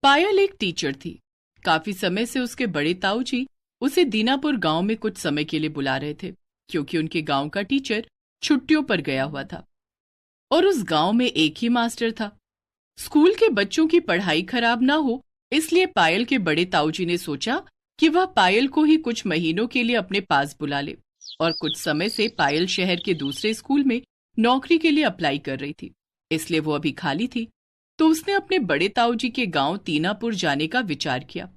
पायल एक टीचर थी। काफी समय से उसके बड़े ताऊ जी उसे दीनापुर गांव में कुछ समय के लिए बुला रहे थे, क्योंकि उनके गांव का टीचर छुट्टियों पर गया हुआ था और उस गांव में एक ही मास्टर था। स्कूल के बच्चों की पढ़ाई खराब ना हो, इसलिए पायल के बड़े ताऊ जी ने सोचा कि वह पायल को ही कुछ महीनों के लिए अपने पास बुला ले। और कुछ समय से पायल शहर के दूसरे स्कूल में नौकरी के लिए अप्लाई कर रही थी, इसलिए वो अभी खाली थी। तो उसने अपने बड़े ताऊ जी के गांव दीनापुर जाने का विचार किया।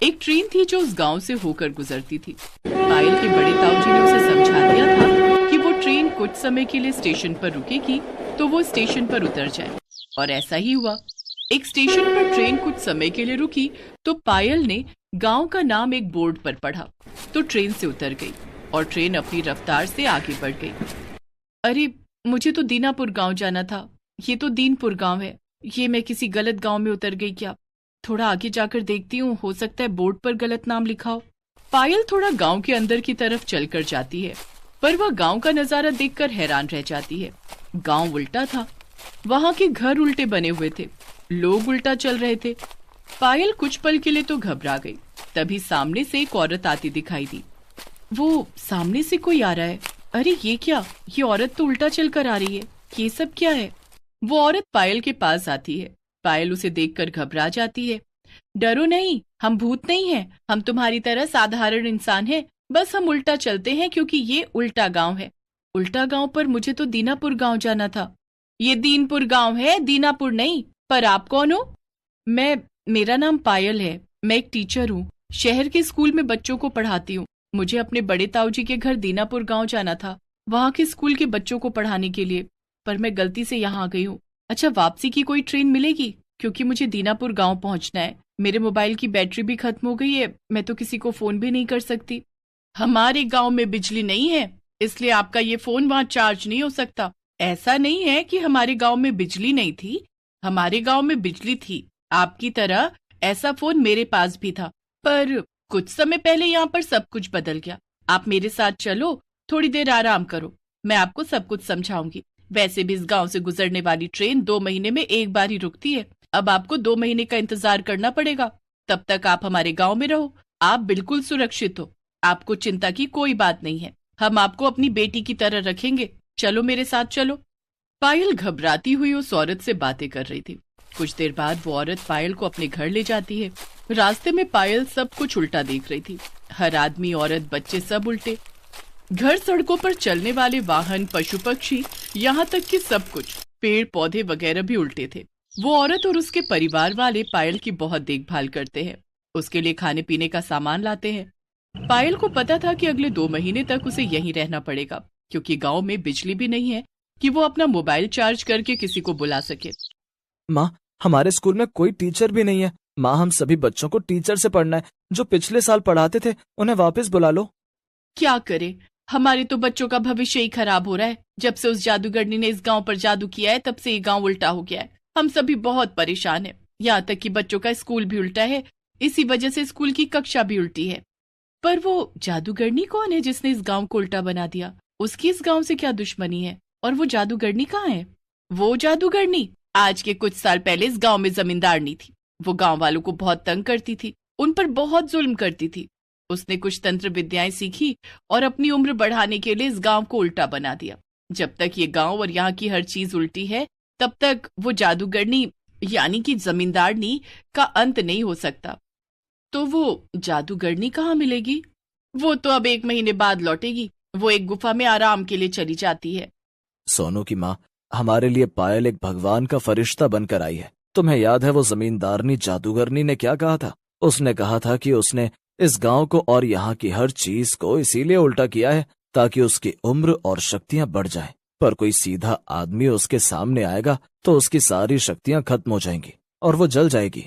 एक ट्रेन थी जो उस गांव से होकर गुजरती थी। पायल के बड़े ताऊ जी ने उसे समझा दिया था कि वो ट्रेन कुछ समय के लिए स्टेशन पर रुकेगी, तो वो स्टेशन पर उतर जाए। और ऐसा ही हुआ। एक स्टेशन पर ट्रेन कुछ समय के लिए रुकी तो पायल ने गांव का नाम एक बोर्ड पर पढ़ा, तो ट्रेन से उतर गई और ट्रेन अपनी रफ्तार से आगे बढ़ गई। अरे, मुझे तो दीनापुर गांव जाना था, ये तो दीनपुर गांव है। ये मैं किसी गलत गांव में उतर गई क्या? थोड़ा आगे जाकर देखती हूँ, हो सकता है बोर्ड पर गलत नाम लिखा हो। पायल थोड़ा गांव के अंदर की तरफ चलकर जाती है, पर वह गांव का नजारा देखकर हैरान रह जाती है। गांव उल्टा था, वहां के घर उल्टे बने हुए थे, लोग उल्टा चल रहे थे। पायल कुछ पल के लिए तो घबरा गई। तभी सामने से एक औरत आती दिखाई दी। वो सामने से कोई आ रहा है। अरे ये क्या, ये औरत तो उल्टा चलकर आ रही है, ये सब क्या है? वो औरत पायल के पास आती है। पायल उसे देखकर घबरा जाती है। डरो नहीं, हम भूत नहीं हैं, हम तुम्हारी तरह साधारण इंसान हैं, बस हम उल्टा चलते हैं क्योंकि ये उल्टा गांव है। उल्टा गांव? पर मुझे तो दीनापुर गांव जाना था। ये दीनपुर गांव है, दीनापुर नहीं। पर आप कौन हो? मेरा नाम पायल है, मैं एक टीचर हूँ, शहर के स्कूल में बच्चों को पढ़ाती हूँ। मुझे अपने बड़े ताऊ जी के घर दीनापुर गांव जाना था, वहाँ के स्कूल के बच्चों को पढ़ाने के लिए, पर मैं गलती से यहाँ आ गई हूँ। अच्छा, वापसी की कोई ट्रेन मिलेगी? क्योंकि मुझे दीनापुर गांव पहुँचना है। मेरे मोबाइल की बैटरी भी खत्म हो गई है, मैं तो किसी को फोन भी नहीं कर सकती। हमारे गांव में बिजली नहीं है, इसलिए आपका ये फोन वहाँ चार्ज नहीं हो सकता। ऐसा नहीं है कि हमारे गांव में बिजली नहीं थी, हमारे गांव में बिजली थी, आपकी तरह ऐसा फोन मेरे पास भी था, पर कुछ समय पहले यहाँ पर सब कुछ बदल गया। आप मेरे साथ चलो, थोड़ी देर आराम करो, मैं आपको सब कुछ समझाऊंगी। वैसे भी इस गांव से गुजरने वाली ट्रेन 2 महीने में एक बार ही रुकती है। अब आपको 2 महीने का इंतजार करना पड़ेगा। तब तक आप हमारे गांव में रहो, आप बिल्कुल सुरक्षित हो, आपको चिंता की कोई बात नहीं है। हम आपको अपनी बेटी की तरह रखेंगे, चलो मेरे साथ चलो। पायल घबराती हुई उस औरत से बातें कर रही थी। कुछ देर बाद वो औरत पायल को अपने घर ले जाती है। रास्ते में पायल सब कुछ उल्टा देख रही थी, हर आदमी, औरत, बच्चे सब उल्टे। घर, सड़कों पर चलने वाले वाहन, पशु पक्षी, यहाँ तक कि सब कुछ, पेड़ पौधे वगैरह भी उल्टे थे। वो औरत और उसके परिवार वाले पायल की बहुत देखभाल करते हैं, उसके लिए खाने पीने का सामान लाते हैं। पायल को पता था कि अगले 2 महीने तक उसे यहीं रहना पड़ेगा, क्योंकि गांव में बिजली भी नहीं है कि वो अपना मोबाइल चार्ज करके किसी को बुला सके। माँ, हमारे स्कूल में कोई टीचर भी नहीं है। माँ, हम सभी बच्चों को टीचर से पढ़ना है, जो पिछले साल पढ़ाते थे उन्हें वापस बुला लो। क्या करे, हमारे तो बच्चों का भविष्य ही खराब हो रहा है। जब से उस जादूगरनी ने इस गांव पर जादू किया है, तब से ये गांव उल्टा हो गया है। हम सभी बहुत परेशान हैं, यहाँ तक कि बच्चों का स्कूल भी उल्टा है, इसी वजह से स्कूल की कक्षा भी उल्टी है। पर वो जादूगरनी कौन है जिसने इस गांव को उल्टा बना दिया? उसकी इस गांव से क्या दुश्मनी है? और वो जादूगरनी कहाँ है? वो जादूगरनी आज के कुछ साल पहले इस गांव में जमींदारनी थी। वो गांव वालों को बहुत तंग करती थी, उन पर बहुत जुल्म करती थी। उसने कुछ तंत्र विद्याएं सीखी और अपनी उम्र बढ़ाने के लिए इस गांव को उल्टा बना दिया। जब तक ये गांव और यहाँ की हर चीज उल्टी है, तब तक वो जादूगरनी यानी कि जमींदारनी का अंत नहीं हो सकता। तो वो जादूगरनी कहाँ मिलेगी? वो तो अब 1 महीने बाद लौटेगी। वो एक गुफा में आराम के लिए चली जाती है। सोनू की माँ, हमारे लिए पायल एक भगवान का फरिश्ता बनकर आई है। तुम्हें याद है वो जमींदारनी जादूगरनी ने क्या कहा था? उसने कहा था कि उसने इस गांव को और यहाँ की हर चीज को इसीलिए उल्टा किया है ताकि उसकी उम्र और शक्तियां बढ़ जाएं। पर कोई सीधा आदमी उसके सामने आएगा तो उसकी सारी शक्तियां खत्म हो जाएंगी और वो जल जाएगी।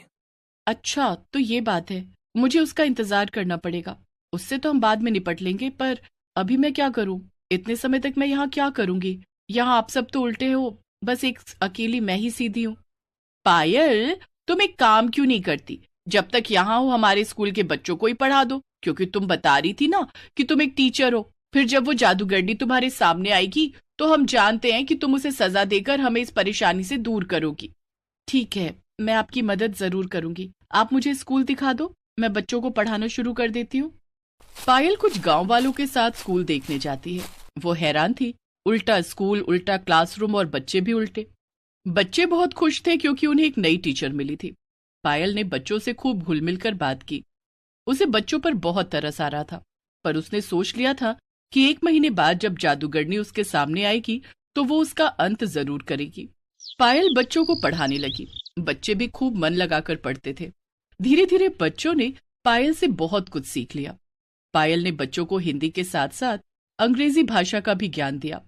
अच्छा, तो ये बात है, मुझे उसका इंतजार करना पड़ेगा। उससे तो हम बाद में निपट लेंगे, पर अभी मैं क्या करूं? इतने समय तक मैं यहाँ क्या करूंगी? यहाँ आप सब तो उल्टे हो, बस एक अकेली मैं ही सीधी हूँ। पायल, तुम एक काम क्यों नहीं करती? जब तक यहाँ हो हमारे स्कूल के बच्चों को ही पढ़ा दो, क्योंकि तुम बता रही थी ना कि तुम एक टीचर हो। फिर जब वो जादूगरनी तुम्हारे सामने आएगी तो हम जानते हैं कि तुम उसे सजा देकर हमें इस परेशानी से दूर करोगी। ठीक है, मैं आपकी मदद जरूर करूंगी। आप मुझे स्कूल दिखा दो, मैं बच्चों को पढ़ाना शुरू कर देती हूँ। पायल कुछ गांव वालों के साथ स्कूल देखने जाती है। वो हैरान थी, उल्टा स्कूल, उल्टा क्लासरूम और बच्चे भी उल्टे। बच्चे बहुत खुश थे क्योंकि उन्हें एक नई टीचर मिली थी। पायल ने बच्चों से खूब घुल मिलकर बात की। उसे बच्चों पर बहुत तरस आ रहा था, पर उसने सोच लिया था कि 1 महीने बाद जब जादूगरनी उसके सामने आएगी तो वो उसका अंत जरूर करेगी। पायल बच्चों को पढ़ाने लगी। बच्चे भी खूब मन लगाकर पढ़ते थे। धीरे धीरे बच्चों ने पायल से बहुत कुछ सीख लिया। पायल ने बच्चों को हिंदी के साथ साथ अंग्रेजी भाषा का भी ज्ञान दिया।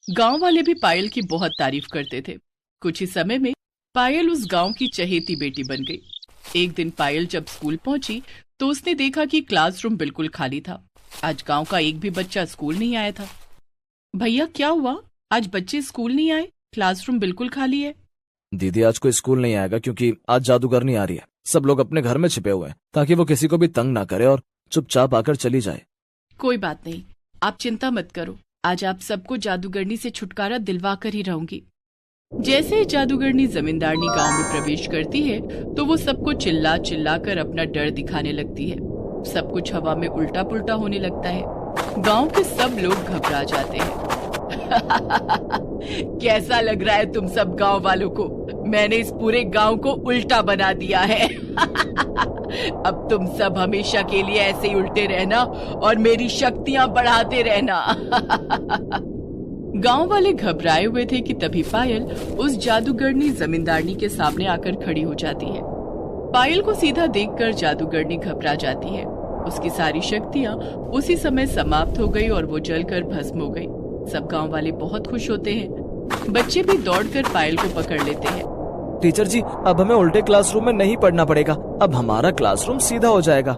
गांव वाले भी पायल की बहुत तारीफ करते थे। कुछ ही समय में पायल उस गांव की चहेती बेटी बन गई। एक दिन पायल जब स्कूल पहुंची तो उसने देखा कि क्लासरूम बिल्कुल खाली था। आज गांव का एक भी बच्चा स्कूल नहीं आया था। भैया क्या हुआ, आज बच्चे स्कूल नहीं आए, क्लासरूम बिल्कुल खाली है। दीदी, आज कोई स्कूल नहीं आएगा क्योंकि आज जादूगरनी आ रही है। सब लोग अपने घर में छिपे हुए हैं ताकि वो किसी को भी तंग ना करे और चुपचाप आकर चली जाए। कोई बात नहीं, आप चिंता मत करो। आज आप सबको जादूगरनी से छुटकारा दिलवा कर ही रहूंगी। जैसे ही जादूगरनी जमींदारनी गांव में प्रवेश करती है तो वो सबको चिल्ला चिल्ला कर अपना डर दिखाने लगती है। सब कुछ हवा में उल्टा पुल्टा होने लगता है। गांव के सब लोग घबरा जाते हैं। कैसा लग रहा है तुम सब गांव वालों को? मैंने इस पूरे गांव को उल्टा बना दिया है। अब तुम सब हमेशा के लिए ऐसे ही उल्टे रहना और मेरी शक्तियां बढ़ाते रहना। गांव वाले घबराए हुए थे कि तभी पायल उस जादूगरनी जमींदारनी के सामने आकर खड़ी हो जाती है। पायल को सीधा देखकर जादूगरनी घबरा जाती है। उसकी सारी शक्तियां उसी समय समाप्त हो गई और वो जलकर भस्म हो गई। सब गांव वाले बहुत खुश होते हैं। बच्चे भी दौड़कर पायल को पकड़ लेते हैं। टीचर जी, अब हमें उल्टे क्लासरूम में नहीं पढ़ना पड़ेगा। अब हमारा क्लासरूम सीधा हो जाएगा।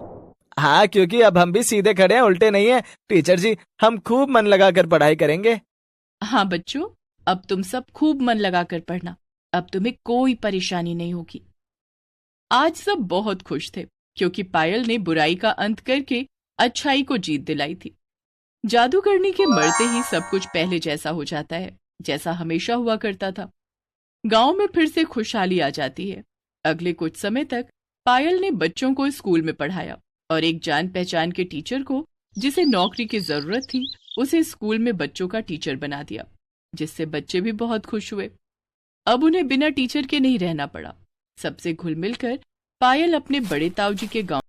हाँ, क्योंकि अब हम भी सीधे खड़े हैं, उल्टे नहीं है। टीचर जी, हम खूब मन लगाकर पढ़ाई करेंगे। हाँ बच्चों, अब तुम सब खूब मन लगाकर पढ़ना। अब तुम्हें कोई परेशानी नहीं होगी। आज सब बहुत खुश थे क्योंकि पायल ने बुराई का अंत करके अच्छाई को जीत दिलाई थी। जादूगरनी के मरते ही सब कुछ पहले जैसा हो जाता है, जैसा हमेशा हुआ करता था। गांव में फिर से खुशहाली आ जाती है। अगले कुछ समय तक पायल ने बच्चों को स्कूल में पढ़ाया और एक जान पहचान के टीचर को, जिसे नौकरी की जरूरत थी, उसे स्कूल में बच्चों का टीचर बना दिया, जिससे बच्चे भी बहुत खुश हुए। अब उन्हें बिना टीचर के नहीं रहना पड़ा। सबसे घुल मिलकर पायल अपने बड़े ताऊजी के गांव